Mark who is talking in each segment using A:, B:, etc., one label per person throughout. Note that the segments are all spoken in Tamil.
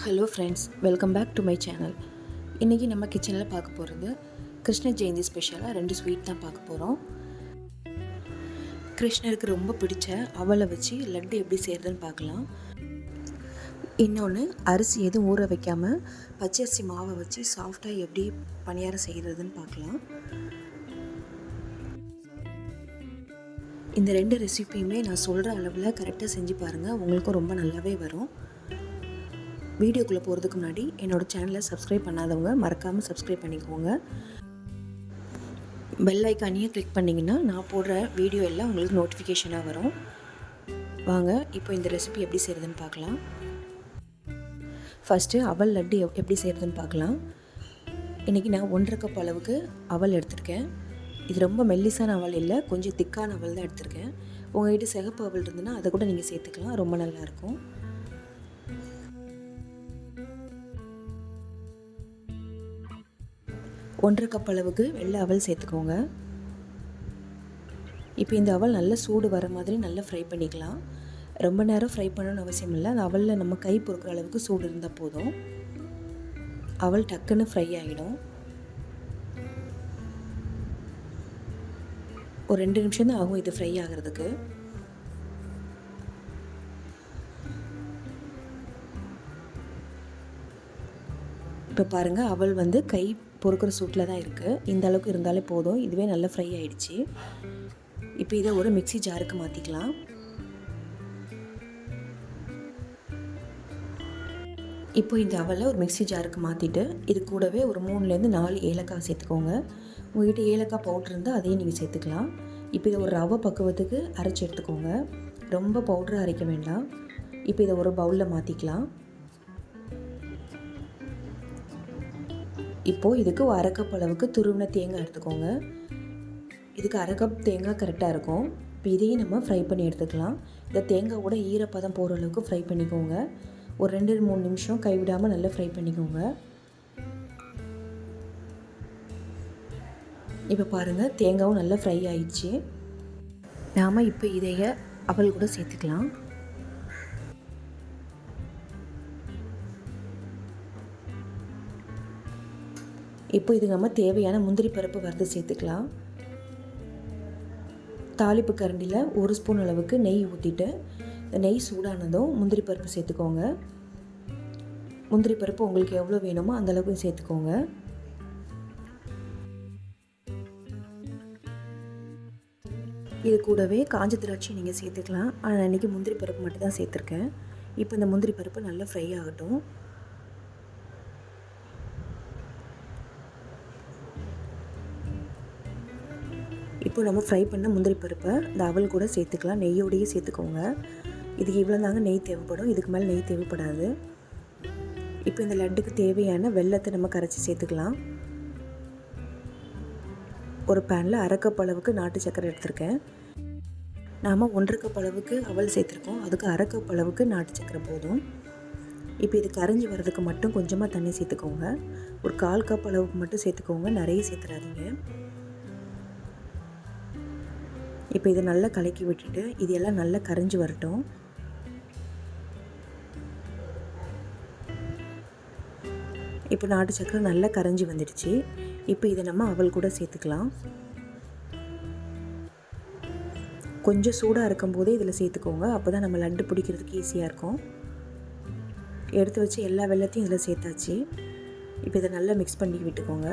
A: Hello friends, welcome back to my channel. இன்றைக்கி நம்ம கிச்சனில் பார்க்க போகிறது கிருஷ்ண ஜெயந்தி ஸ்பெஷலாக 2 ஸ்வீட் தான் பார்க்க போகிறோம். கிருஷ்ணருக்கு ரொம்ப பிடிச்ச அவலை வச்சு லட்டு எப்படி செய்கிறதுன்னு பார்க்கலாம். இன்னொன்று, அரிசி எதுவும் ஊற வைக்காமல் பச்சரிசி மாவை வச்சு சாஃப்டாக எப்படி பணியாரம் செய்கிறதுன்னு பார்க்கலாம். இந்த 2 ரெசிபியுமே நான் சொல்கிற அளவில் கரெக்டாக செஞ்சு பாருங்கள், உங்களுக்கும் ரொம்ப நல்லாவே வரும். வீடியோக்குள்ளே போகிறதுக்கு முன்னாடி என்னோடய சேனலை சப்ஸ்கிரைப் பண்ணாதவங்க மறக்காமல் சப்ஸ்கிரைப் பண்ணிக்கோங்க. பெல் ஐக்கானையும் கிளிக் பண்ணிங்கன்னா நான் போடுற வீடியோ எல்லாம் உங்களுக்கு நோட்டிஃபிகேஷனாக வரும். வாங்க இப்போ இந்த ரெசிபி எப்படி செய்கிறதுன்னு பார்க்கலாம். ஃபஸ்ட்டு அவல் லட்டு எப்படி செய்கிறதுன்னு பார்க்கலாம். இன்றைக்கி நான் 1.5 கப் அளவுக்கு அவல் எடுத்திருக்கேன். இது ரொம்ப மெல்லிசான அவல் இல்லை, கொஞ்சம் திக்கான அவல் தான் எடுத்திருக்கேன். உங்கள்கிட்ட சிகப்பு அவல் இருந்ததுன்னா அதை கூட நீங்கள் சேர்த்துக்கலாம், ரொம்ப நல்லாயிருக்கும். ஒன்றரை கப் அளவுக்கு வெள்ளை அவல் சேர்த்துக்கோங்க. இப்போ இந்த அவல் நல்லா சூடு வர மாதிரி நல்லா ஃப்ரை பண்ணிக்கலாம். ரொம்ப நேரம் ஃப்ரை பண்ணணும்னு அவசியம் இல்லை. அந்த அவலில் நம்ம கை பொறுக்கிற அளவுக்கு சூடு இருந்தால் போதும். அவல் டக்குன்னு ஃப்ரை ஆகிடும். ஒரு 2 நிமிஷம் தான் ஆகும் இது ஃப்ரை ஆகிறதுக்கு. இப்போ பாருங்கள், அவல் வந்து கை பொறுக்கிற சூட்டில் தான் இருக்குது. இந்த அளவுக்கு இருந்தாலே போதும். இதுவே நல்லா ஃப்ரை ஆகிடுச்சு. இப்போ இதை ஒரு மிக்ஸி ஜாருக்கு மாற்றிக்கலாம். இப்போ இந்த அவலை ஒரு மிக்ஸி ஜாருக்கு மாற்றிட்டு இது கூடவே ஒரு 3லேருந்து 4 ஏலக்காய் சேர்த்துக்கோங்க. உங்கள்கிட்ட ஏலக்காய் பவுட்ரு இருந்தால் அதையும் நீங்கள் சேர்த்துக்கலாம். இப்போ இதை ஒரு ரவை பக்குவத்துக்கு அரைச்சி எடுத்துக்கோங்க. ரொம்ப பவுட்ரு அரைக்க வேண்டாம். இப்போ இதை ஒரு பவுலில் மாற்றிக்கலாம். இப்போது இதுக்கு 1/2 கப் அளவுக்கு துருவின தேங்காய் எடுத்துக்கோங்க. இதுக்கு 1/2 கப் தேங்காய் கரெக்டாக இருக்கும். இப்போ இதையும் நம்ம ஃப்ரை பண்ணி எடுத்துக்கலாம். இந்த தேங்காவோட ஈரப்பதம் போகிற அளவுக்கு ஃப்ரை பண்ணிக்கோங்க. ஒரு 2-3 நிமிஷம் கைவிடாமல் நல்லா ஃப்ரை பண்ணிக்கோங்க. இப்போ பாருங்கள், தேங்காவும் நல்லா ஃப்ரை ஆயிடுச்சு. நாம் இப்போ இதைய அவல் கூட சேர்த்துக்கலாம். இப்போ இது நம்ம தேவையான முந்திரி பருப்பு வறுத்து சேர்த்துக்கலாம். தாளிப்பு கரண்டியில் 1 ஸ்பூன் அளவுக்கு நெய் ஊற்றிட்டு நெய் சூடானதும் முந்திரி பருப்பு சேர்த்துக்கோங்க. முந்திரி பருப்பு உங்களுக்கு எவ்வளோ வேணுமோ அந்த அளவுக்கு சேர்த்துக்கோங்க. இது கூடவே காஞ்ச திராட்சை நீங்கள் சேர்த்துக்கலாம். ஆனால் நான் இன்றைக்கி முந்திரி பருப்பு மட்டும் தான் சேர்த்துருக்கேன். இப்போ இந்த முந்திரி பருப்பு நல்லா ஃப்ரை ஆகட்டும். இப்போ நம்ம ஃப்ரை பண்ண முந்திரி பருப்பை இந்த அவல் கூட சேர்த்துக்கலாம். நெய்யோடையே சேர்த்துக்கோங்க. இதுக்கு இவ்வளோ தாங்க நெய் தேவைப்படும், இதுக்கு மேலே நெய் தேவைப்படாது. இப்போ இந்த லட்டுக்கு தேவையான வெல்லத்தை நம்ம கரைச்சி சேர்த்துக்கலாம். ஒரு பேனில் 1/2 கப் அளவுக்கு நாட்டு சர்க்கரை எடுத்திருக்கேன். நாம் 1.5 கப் அளவுக்கு அவல் சேர்த்துருக்கோம். அதுக்கு 1/2 கப் அளவுக்கு நாட்டு சர்க்கரை போதும். இப்போ இது கரைஞ்சி வர்றதுக்கு மட்டும் கொஞ்சமாக தண்ணி சேர்த்துக்கோங்க. ஒரு 1/4 கப் அளவுக்கு மட்டும் சேர்த்துக்கோங்க, நிறைய சேர்த்துறாதீங்க. இப்போ இதை நல்லா கலக்கி விட்டுட்டு இது எல்லாம் நல்லா கரைஞ்சி வரட்டும். இப்போ நாட்டு சக்கரை நல்லா கரைஞ்சி வந்துடுச்சு. இப்போ இதை நம்ம அவல் கூட சேர்த்துக்கலாம். கொஞ்சம் சூடாக இருக்கும்போதே இதில் சேர்த்துக்கோங்க. அப்போ தான் நம்ம லட்டு பிடிக்கிறதுக்கு ஈஸியாக இருக்கும். எடுத்து வச்சு எல்லா வெல்லத்தையும் இதில் சேர்த்தாச்சு. இப்போ இதை நல்லா மிக்ஸ் பண்ணி விட்டுக்கோங்க.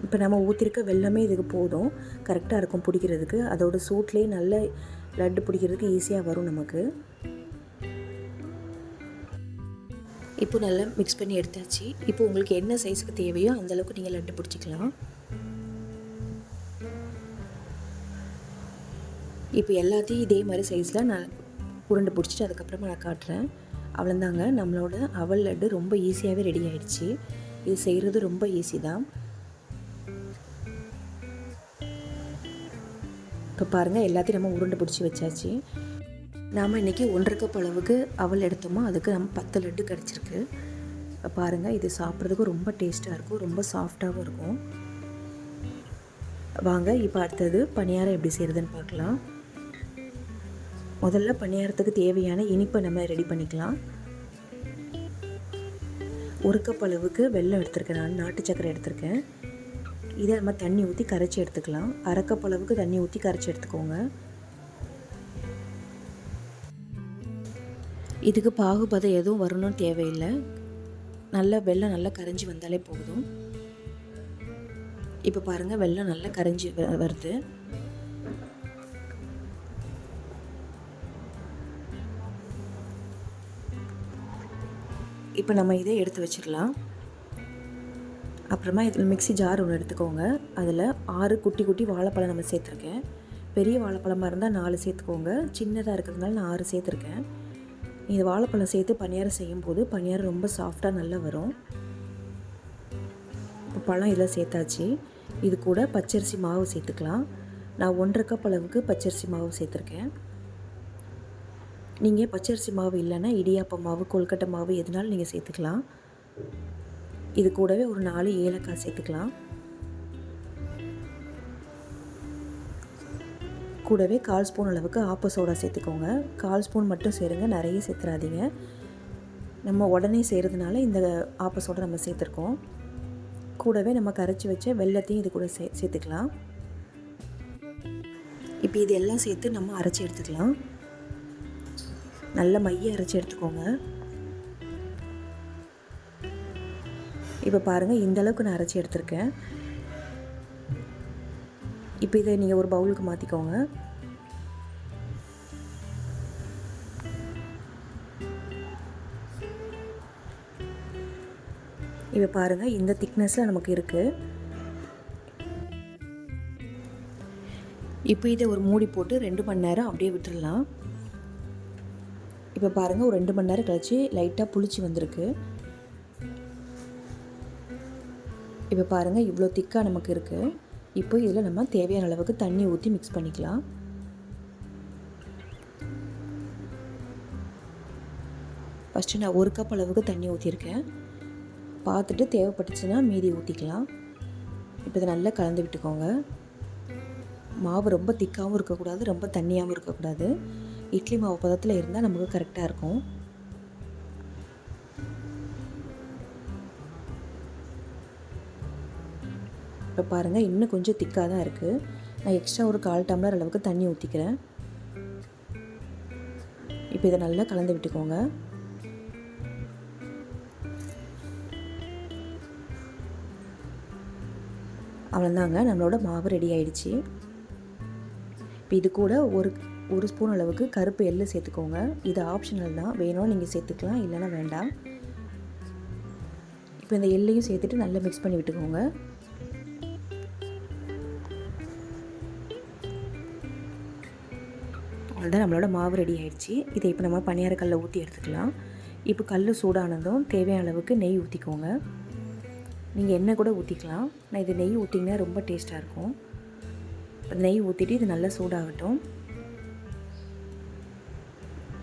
A: இப்போ நம்ம ஊற்றிருக்க வெல்லமே இதுக்கு போதும், கரெக்டாக இருக்கும் பிடிக்கிறதுக்கு. அதோட சூட்லேயே நல்ல லட்டு பிடிக்கிறதுக்கு ஈஸியாக வரும் நமக்கு. இப்போ நல்லா மிக்ஸ் பண்ணி எடுத்தாச்சு. இப்போ உங்களுக்கு என்ன சைஸுக்கு தேவையோ அந்தளவுக்கு நீங்கள் லட்டு பிடிச்சிக்கலாம். இப்போ எல்லாத்தையும் இதே மாதிரி சைஸில் நான் உருண்டை பிடிச்சிட்டு அதுக்கப்புறமா நான் காட்டுறேன். அவ்வளோதாங்க, நம்மளோட அவல் லட்டு ரொம்ப ஈஸியாகவே ரெடி ஆகிடுச்சு. இது செய்கிறது ரொம்ப ஈஸி தான். இப்போ பாருங்கள், எல்லாத்தையும் நம்ம உருண்டை பிடிச்சி வச்சாச்சு. நாம் இன்றைக்கி 1.5 கப் அளவுக்கு அவல் எடுத்தோமோ அதுக்கு நம்ம 10 லட்டு கிடச்சிருக்கு. பாருங்கள், இது சாப்பிட்றதுக்கு ரொம்ப டேஸ்ட்டாக இருக்கும், ரொம்ப சாஃப்டாகவும் இருக்கும். வாங்க இப்போ அடுத்தது பணியாரம் எப்படி செய்கிறதுன்னு பார்க்கலாம். முதல்ல பணியாரத்துக்கு தேவையான இனிப்பை நம்ம ரெடி பண்ணிக்கலாம். 1 கப் அளவுக்கு வெல்லம் எடுத்துருக்கேன், நான் நாட்டு சர்க்கரை எடுத்திருக்கேன். இதை நம்ம தண்ணி ஊற்றி கரைச்சி எடுத்துக்கலாம். 1/2 கப் அளவுக்கு தண்ணி ஊற்றி கரைச்சி எடுத்துக்கோங்க. இதுக்கு பாகுபதம் எதுவும் வரணும்னு தேவையில்லை, நல்லா வெல்லம் நல்லா கரைஞ்சி வந்தாலே போதும். இப்போ பாருங்கள், வெல்லம் நல்லா கரைஞ்சி வருது. இப்போ நம்ம இதை எடுத்து வச்சிடலாம். அப்புறமா இதில் மிக்ஸி ஜார் ஒன்று எடுத்துக்கோங்க. அதில் 6 குட்டி குட்டி வாழைப்பழம் நம்ம சேர்த்துருக்கேன். பெரிய வாழைப்பழமாக இருந்தால் 4 சேர்த்துக்கோங்க, சின்னதாக இருக்கிறதுனால நான் 6 சேர்த்துருக்கேன். இந்த வாழைப்பழம் சேர்த்து பணியாரம் செய்யும்போது பணியாரம் ரொம்ப சாஃப்டாக நல்லா வரும். இப்போ பழம் இதில் சேர்த்தாச்சு. இது கூட பச்சரிசி மாவு சேர்த்துக்கலாம். நான் 1/2 கப் அளவுக்கு பச்சரிசி மாவு சேர்த்துருக்கேன். நீங்கள் பச்சரிசி மாவு இல்லைன்னா இடியாப்ப மாவு, கொழுக்கட்டை மாவு எதுனாலும் நீங்கள் சேர்த்துக்கலாம். இது கூடவே ஒரு 4 ஏலக்காய் சேர்த்துக்கலாம். கூடவே 1/4 ஸ்பூன் அளவுக்கு ஆப்ப சோடா சேர்த்துக்கோங்க. 1/4 ஸ்பூன் மட்டும் சேருங்க, நிறைய சேர்த்துறாதீங்க. நம்ம உடனே செய்கிறதுனால இந்த ஆப்ப சோடா நம்ம சேர்த்துருக்கோம். கூடவே நம்ம கரைச்சி வச்ச வெல்லத்தையும் இது கூட சேர்த்துக்கலாம். இப்போ இது எல்லாம் சேர்த்து நம்ம அரைச்சி எடுத்துக்கலாம். நல்ல மைய அரைச்சி எடுத்துக்கோங்க. இப்போ பாருங்கள், இந்த அளவுக்கு நான் அரைச்சி எடுத்திருக்கேன். இப்போ இதை நீங்கள் ஒரு பவுலுக்கு மாற்றிக்கோங்க. இப்போ பாருங்கள், இந்த திக்னஸில் நமக்கு இருக்குது. இப்போ இதை ஒரு மூடி போட்டு 2 மணி நேரம் அப்படியே விட்டுடலாம். இப்போ பாருங்கள், ஒரு 2 மணி நேரம் கழிச்சு லைட்டாக புளிச்சு வந்திருக்கு. இப்போ பாருங்கள், இவ்வளோ திக்காக நமக்கு இருக்குது. இப்போ இதில் நம்ம தேவையான அளவுக்கு தண்ணி ஊற்றி மிக்ஸ் பண்ணிக்கலாம். ஃபஸ்ட்டு நான் 1 கப் அளவுக்கு தண்ணி ஊற்றிருக்கேன். பார்த்துட்டு தேவைப்பட்டுச்சுன்னா மீதி ஊற்றிக்கலாம். இப்போ இதை நல்லா கலந்து விட்டுக்கோங்க. மாவு ரொம்ப திக்காகவும் இருக்கக்கூடாது, ரொம்ப தண்ணியாகவும் இருக்கக்கூடாது. இட்லி மாவு பதத்தில் இருந்தால் நமக்கு கரெக்டாக இருக்கும். இப்போ பாருங்கள், இன்னும் கொஞ்சம் திக்காக தான் இருக்குது. நான் எக்ஸ்ட்ரா ஒரு 1/4 டம்ளர் அளவுக்கு தண்ணி ஊற்றிக்கிறேன். இப்போ இதை நல்லா கலந்து விட்டுக்கோங்க. அவ்வளோதாங்க, நம்மளோட மாவு ரெடி ஆயிடுச்சு. இப்போ இது கூட ஒரு ஸ்பூன் அளவுக்கு கருப்பு எள்ளு சேர்த்துக்கோங்க. இது ஆப்ஷனல் தான், வேணும் நீங்கள் சேர்த்துக்கலாம், இல்லைன்னா வேண்டாம். இப்போ இந்த எள்ளையும் சேர்த்துட்டு நல்லா மிக்ஸ் பண்ணி விட்டுக்கோங்க. அவ்வளோதான், நம்மளோட மாவு ரெடி ஆயிடுச்சு. இதை இப்போ நம்ம பணியார கல்லை ஊற்றி எடுத்துக்கலாம். இப்போ கல் சூடானதும் தேவையான அளவுக்கு நெய் ஊற்றிக்கோங்க. நீங்கள் எண்ணெய் கூட ஊற்றிக்கலாம். நான் இது நெய் ஊற்றிங்கன்னா ரொம்ப டேஸ்ட்டாக இருக்கும். நெய் ஊற்றிட்டு இது நல்லா சூடாகட்டும்.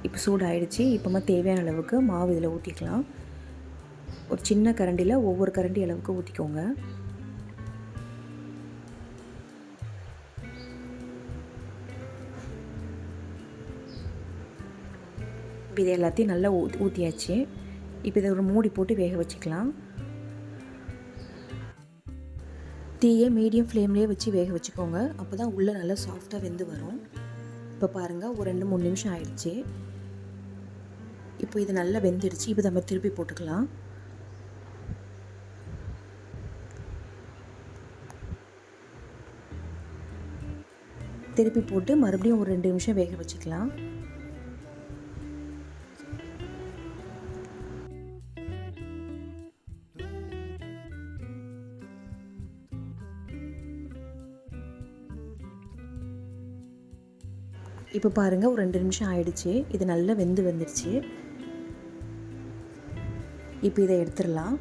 A: இப்போ சூடாகிடுச்சு. இப்போ தேவையான அளவுக்கு மாவு இதில் ஊற்றிக்கலாம். ஒரு சின்ன கரண்டியில் ஒவ்வொரு கரண்டி அளவுக்கு ஊற்றிக்கோங்க. இப்போ இது எல்லாத்தையும் நல்லா ஊற்றியாச்சு. இப்போ இதை ஒரு மூடி போட்டு வேக வச்சுக்கலாம். தீயை மீடியம் ஃப்ளேம்லேயே வச்சு வேக வச்சுக்கோங்க. அப்போ தான் உள்ளே நல்லா சாஃப்டாக வெந்து வரும். இப்போ பாருங்கள், ஒரு 2-3 நிமிஷம் ஆயிடுச்சு. இப்போ இது நல்லா வெந்துடுச்சு. இப்போ நம்ம திருப்பி போட்டுக்கலாம். திருப்பி போட்டு மறுபடியும் ஒரு 2 நிமிஷம் வேக வச்சுக்கலாம். இப்போ பாருங்கள், ஒரு 2 நிமிஷம் ஆயிடுச்சு. இது நல்லா வந்துடுச்சு. இப்போ இதை எடுத்துடலாம்.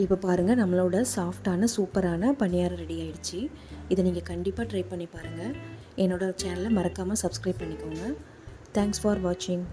A: இப்போ பாருங்கள், நம்மளோட சாஃப்டான சூப்பரான பணியாரம் ரெடி ஆயிடுச்சு. இதை நீங்கள் கண்டிப்பாக ட்ரை பண்ணி பாருங்கள். என்னோடய சேனலை மறக்காமல் சப்ஸ்கிரைப் பண்ணிக்கோங்க. தேங்க்ஸ் ஃபார் வாட்சிங்.